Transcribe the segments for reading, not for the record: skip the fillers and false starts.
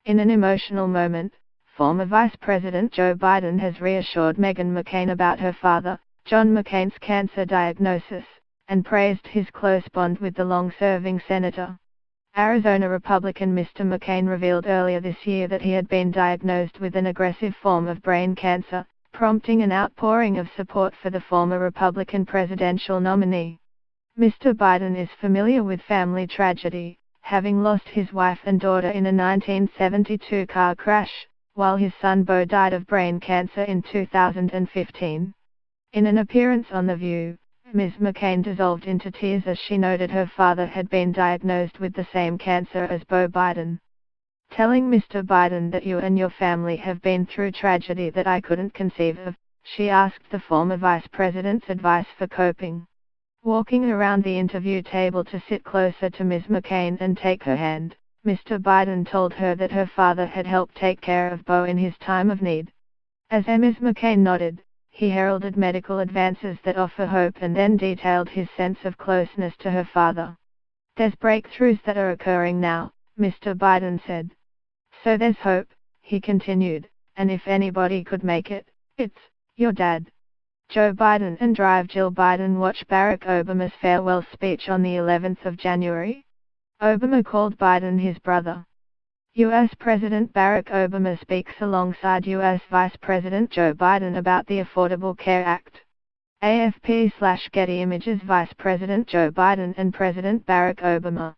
In an emotional moment, former Vice President Joe Biden has reassured Meghan McCain about her father, John McCain's cancer diagnosis, and praised his close bond with the long-serving senator. Arizona Republican Mr. McCain revealed earlier this year that he had been diagnosed with an aggressive form of brain cancer, prompting an outpouring of support for the former Republican presidential nominee. Mr. Biden is familiar with family tragedy, having lost his wife and daughter in a 1972 car crash, while his son Beau died of brain cancer in 2015. In an appearance on The View, Ms. McCain dissolved into tears as she noted her father had been diagnosed with the same cancer as Beau Biden. Telling Mr. Biden that you and your family have been through tragedy that I couldn't conceive of, she asked the former vice president's advice for coping. Walking around the interview table to sit closer to Ms. McCain and take her hand, Mr. Biden told her that her father had helped take care of Beau in his time of need. As Ms. McCain nodded, he heralded medical advances that offer hope and then detailed his sense of closeness to her father. There's breakthroughs that are occurring now, Mr. Biden said. So there's hope, he continued, and if anybody could make it, it's your dad. Joe Biden and Jill Biden watch Barack Obama's farewell speech on the 11th of January. Obama called Biden his brother. U.S. President Barack Obama speaks alongside U.S. Vice President Joe Biden about the Affordable Care Act. AFP/Getty Images Vice President Joe Biden and President Barack Obama.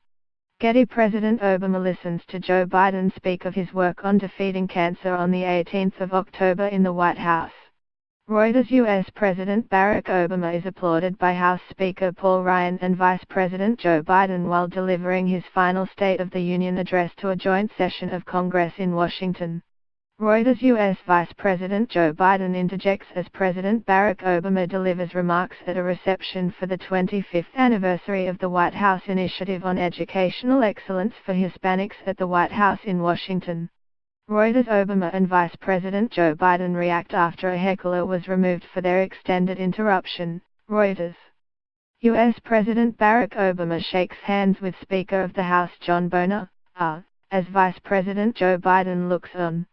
Getty President Obama listens to Joe Biden speak of his work on defeating cancer on the 18th of October in the White House. Reuters U.S. President Barack Obama is applauded by House Speaker Paul Ryan and Vice President Joe Biden while delivering his final State of the Union address to a joint session of Congress in Washington. Reuters U.S. Vice President Joe Biden interjects as President Barack Obama delivers remarks at a reception for the 25th anniversary of the White House Initiative on Educational Excellence for Hispanics at the White House in Washington. Reuters Obama and Vice President Joe Biden react after a heckler was removed for their extended interruption. Reuters. U.S. President Barack Obama shakes hands with Speaker of the House John Boehner, as Vice President Joe Biden looks on.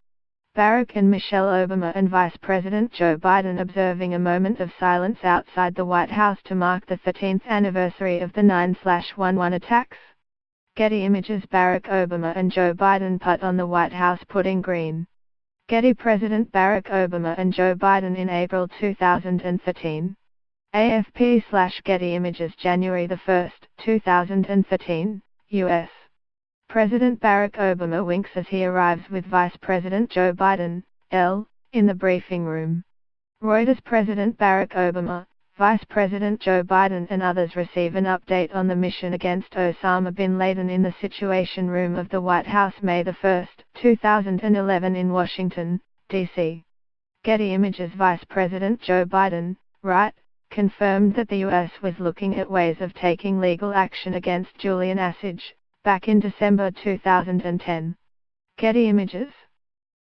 Barack and Michelle Obama and Vice President Joe Biden observing a moment of silence outside the White House to mark the 13th anniversary of the 9/11 attacks. Getty Images Barack Obama and Joe Biden putt on the White House putting green. Getty President Barack Obama and Joe Biden in April 2013. AFP/Getty Images January 1, 2013, U.S. President Barack Obama winks as he arrives with Vice President Joe Biden, in the briefing room. Reuters President Barack Obama, Vice President Joe Biden and others receive an update on the mission against Osama bin Laden in the Situation Room of the White House May 1, 2011 in Washington, D.C. Getty Images Vice President Joe Biden, confirmed that the U.S. was looking at ways of taking legal action against Julian Assange, back in December 2010. Getty Images.